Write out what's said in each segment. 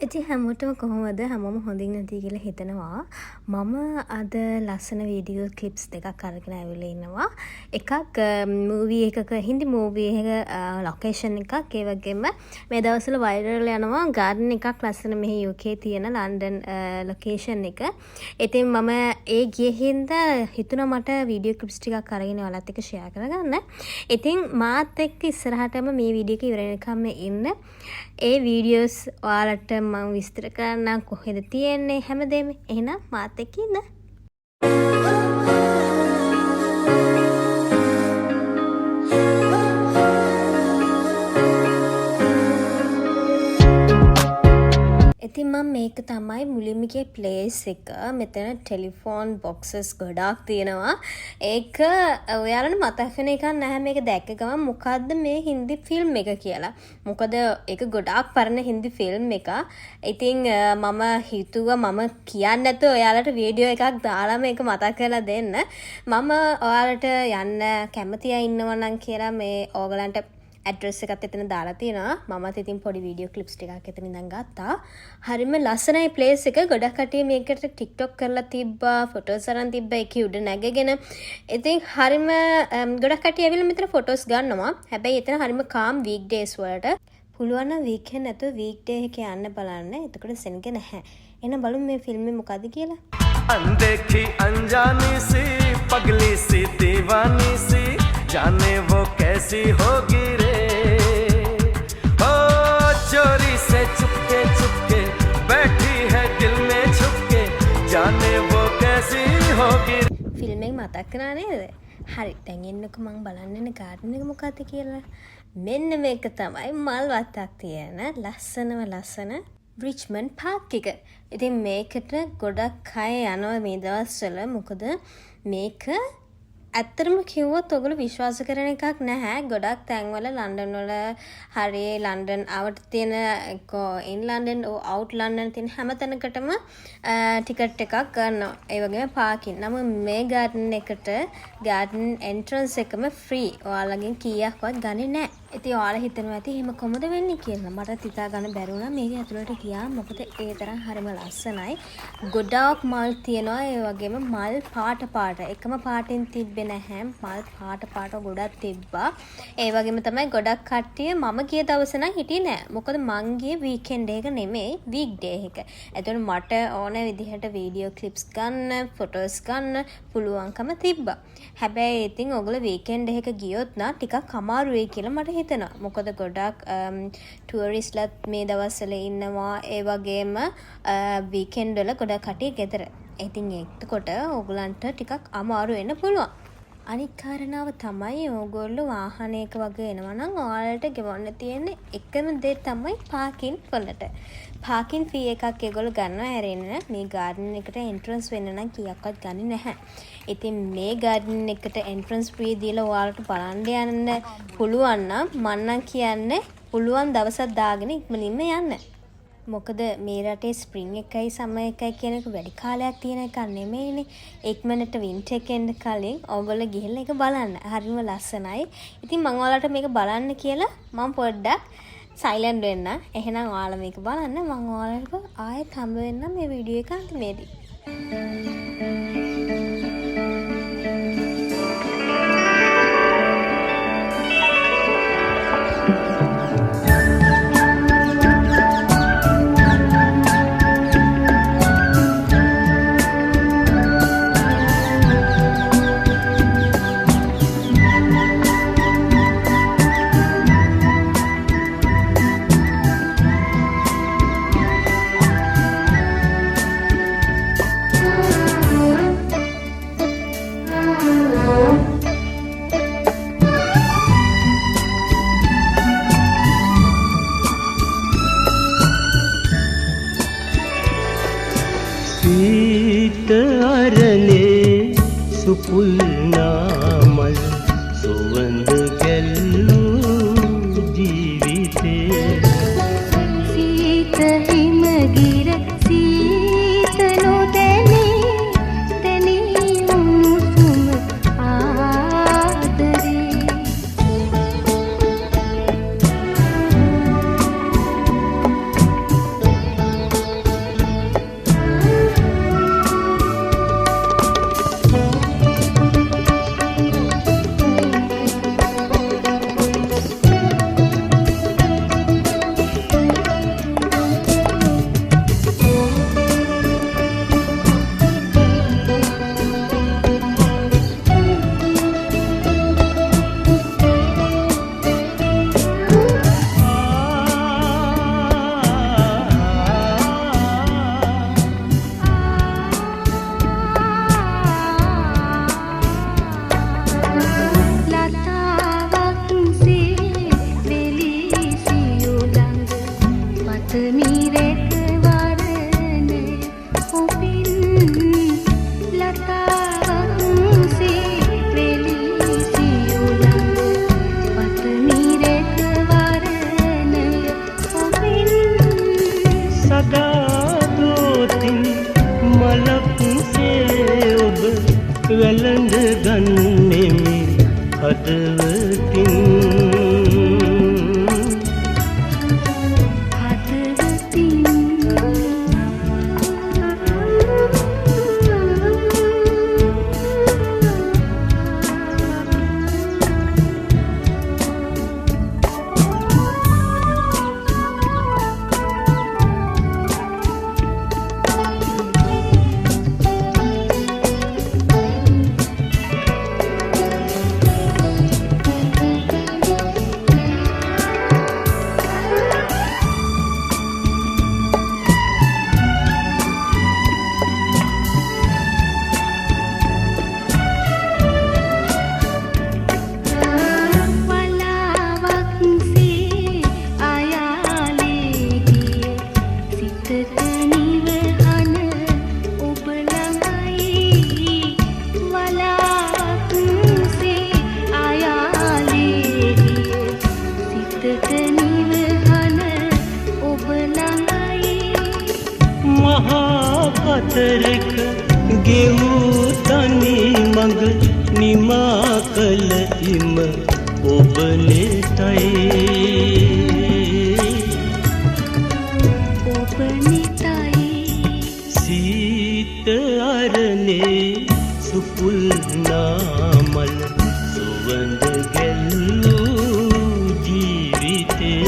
ඉතින් හැමෝටම කොහොමද හැමෝම හොඳින් නැති කියලා හිතනවා. මම අද ලස්සන වීඩියෝ ක්ලිප්ස් දෙකක් අරගෙන ඇවිල්ලා ඉන්නවා. එකක් මූවී එකක හින්දි මූවී එක ලොකේෂන් එකක්. ඒ වගේම මේ දවස්වල වයිරල් යනවා ගාඩන් එකක් ලස්සන මෙහි UK තියෙන ලන්ඩන් ලොකේෂන් එක. ඉතින් මම ඒ ගියේ හින්දා හිතුණා මට වීඩියෝ ක්ලිප්ස් ටිකක් අරගෙන ඔයාලත් එක්ක ෂෙයා කරගන්න. ඉතින් මාත් එක්ක ඉස්සරහටම මේ වීඩියෝ එක ඉවර වෙනකම් ඉන්න. ඒ වීඩියෝස් ඔයාලට මම විස්තර කරන්න කොහෙද තියෙන්නේ හැමදේම. එහෙනම් මාත් එක්ක ඉන්න. ඉතින් මම මේක තමයි මුලින්ම ගිය ප්ලේස් එක. මෙතන ටෙලිෆෝන් බොක්සස් ගොඩාක් තියෙනවා. ඒක ඔයාලට මතක වෙන එකක් නැහැ මේක දැක්ක ගමන් මොකද්ද මේ හින්දි ෆිල්ම් එක කියලා. මොකද ඒක ගොඩාක් පරණ හින්දි ෆිල්ම් එකක්. ඉතින් මම හිතුවා මම කියන්නේ නැතුව ඔයාලට වීඩියෝ එකක් දාලා මේක මතක් කරලා දෙන්න. මම ඔයාලට යන්න කැමති අය ඉන්නවා නම් කියලා මේ ඕගලන්ට ඇඩ්‍රස් එකත් එතන දාලා තියෙනවා. මමත් ඉතින් පොඩි වීඩියෝ ක්ලිප්ස් ටිකක් එතන ඉඳන් ගත්තා. හරිම ලස්සනයි ප්ලේස් එක. ගොඩක් කට්ටිය මේකට ටික්ටොක් කරලා තිබ්බා, ෆොටෝස් අරන් තිබ්බා ඒකේ උඩ නැගගෙන. ඉතින් හරිම ගොඩක් කට්ටිය ඇවිල්ලා මෙතන ෆොටෝස් ගන්නවා. හැබැයි එතන හරිම කාම් වීක් ඩේස් වලට. පුළුවන් නම් වීකෙන්ඩ් නැතුව වීක් ඩේ එක යන්න බලන්න. එතකොට සෙනග නැහැ. එහෙනම් බලමු මේ ෆිල්ම් එක මොකද්ද කියලා. अनदेखी अनजानी सी पगली सी दीवानी सी जाने वो कैसी होगी रे ओ चोरी से चुपके चुपके बैठी है दिल में छुपके जाने वो कैसी होगी ෆිල්ම් එක මතක් කරා නේද? හරි දැන් එන්නකො මම බලන්න යන ගාඩන් එක මොකද්ද කියලා. මෙන්න මේක තමයි මල් වත්තක් තියෙන ලස්සන රිච්මන්ඩ් පාක් එක. ඉතින් මේකට ගොඩක් අය යනවා මේ දවස්වල. මොකද මේක ඇත්තටම කිව්වොත් ඔයගොල්ලෝ විශ්වාස කරන එකක් නැහැ. ගොඩක් තැන්වල ලන්ඩන් වල හරි ලන්ඩන් ආවට තියෙන ඉන් ලන්ඩන් අවුට් ලන්ඩන් තියෙන හැම තැනකටම ටිකට් එකක් ගන්නවා. ඒ වගේම පාකින්. නමුත් මේ ගාඩන් එකට ගාඩන් එන්ට්‍රන්ස් එකම ෆ්‍රී. ඔයාලගෙන් කීයක්වත් ගන්නේ නැහැ. ඉතින් ඔයාලා හිතනවා ඇති එහෙම කොහොමද වෙන්නේ කියලා. මට හිතා ගන්න බැරි වුණා මේක ඇතුළට ගියා. මොකද ඒ තරම් හරිම ලස්සනයි. ගොඩාක් මල් තියෙනවා. ඒ වගේම මල් පාට එකම පාටින් තිබ්බේ නැහැ. මල් පාට ගොඩක් තිබ්බා. ඒ වගේම තමයි ගොඩක් කට්ටිය මම ගිය දවසේ නම් හිටියේ නෑ. මොකද මං ගියේ වීකෙන්ඩ් එක නෙමෙයි වීක් ඩේ එක. එතකොට මට ඕන විදිහට වීඩියෝ ක්ලිප්ස් ගන්න, ෆොටෝස් ගන්න පුළුවන්කම තිබ්බා. හැබැයි ඉතින් ඔයගොල්ලෝ වීකෙන්ඩ් එක ගියොත් නම් ටිකක් අමාරුයි කියලා මට හිතෙනවා. මොකද ගොඩක් ටුවරිස්ට්ලාත් මේ දවස්වල ඉන්නවා. ඒ වගේම වීකෙන්ඩ් වල ගොඩක් කට්ටිය ගෙදර. ඉතින් එතකොට ඕගලන්ට ටිකක් අමාරු වෙන්න පුළුවන්. අනිත් කාරණාව තමයි ඕගොල්ලෝ වාහනයක වගේ එනවා නම් ඔයාලට ගෙවන්න තියෙන එකම දේ තමයි පාකින් වලට. පාකින් ෆී එකක් ඒගොල්ලෝ ගන්නවා හැරෙන්න. මේ ගාඩන් එකට එන්ට්‍රන්ස් වෙන්න නම් කීයක්වත් ගන්නේ නැහැ. ඉතින් මේ ගාඩන් එකට එන්ට්‍රන්ස් ෆී දීලා ඔයාලට බලන්න යන්න පුළුවන් නම් මම නම් කියන්නේ පුළුවන් දවසක් දාගෙන ඉක්මනින්ම යන්න. මොකද මේ රටේ ස්ප්‍රින්ග් එකයි සමර් එකයි කියන එක වැඩි කාලයක් තියෙන එකක් නෙමෙයිනේ. ඉක්මනට වින්ටර් එක එන්න කලින් ඕගොල්ලෝ ගිහිල්ලා ඒක බලන්න. හරිම ලස්සනයි. ඉතින් මම ඔයාලට මේක බලන්න කියලා මම පොඩ්ඩක් සයිලන්ට් වෙන්න. එහෙනම් ඔයාලා මේක බලන්න. මම ඔයාලට ආයෙත් හම්බ වෙන්නම් මේ වීඩියෝ එක අන්තිමේදී. සීත අරනේ සුපුල් නාමල් සුවඳ ගැල්ලූ ජීවිතේ සීත හිමගිර සීත නොදැනේ තැනී උණුසුම ආදරේ හදවතින් අතරක ගෙවූ තනි මඟ නිමා කළ ඉම ඔබ නෙතයි සීත අරනේ සුපුල් නාමල් සුවඳ ගැල්ලූ ජීවිතේ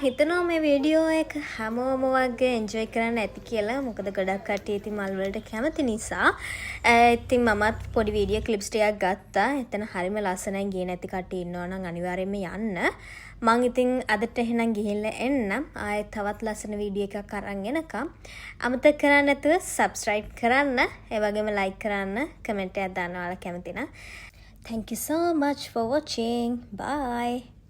හිතනවා මේ වීඩියෝ එක හැමෝම වගේ එන්ජොයි කරන්න ඇති කියලා. මොකද ගොඩක් කට්ටිය ඉතින් මල් වලට කැමති නිසා. ඉතින් මමත් පොඩි වීඩියෝ ක්ලිප්ස් ටිකක් ගත්තා. එතන හරිම ලස්සනයි. ගියේ නැති කට්ටිය ඉන්නවා නම් අනිවාර්යයෙන්ම යන්න. මං ඉතින් අදට එහෙනම් ගිහිල්ලා එන්නම්. ආයෙත් තවත් ලස්සන වීඩියෝ එකක් අරන් එනකම්. අමතක කරන්නේ නැතුව subscribe කරන්න. ඒ වගේම like කරන්න. comment එකක් දාන්න ඔයාලා කැමති නම්. Thank you so much for watching. Bye.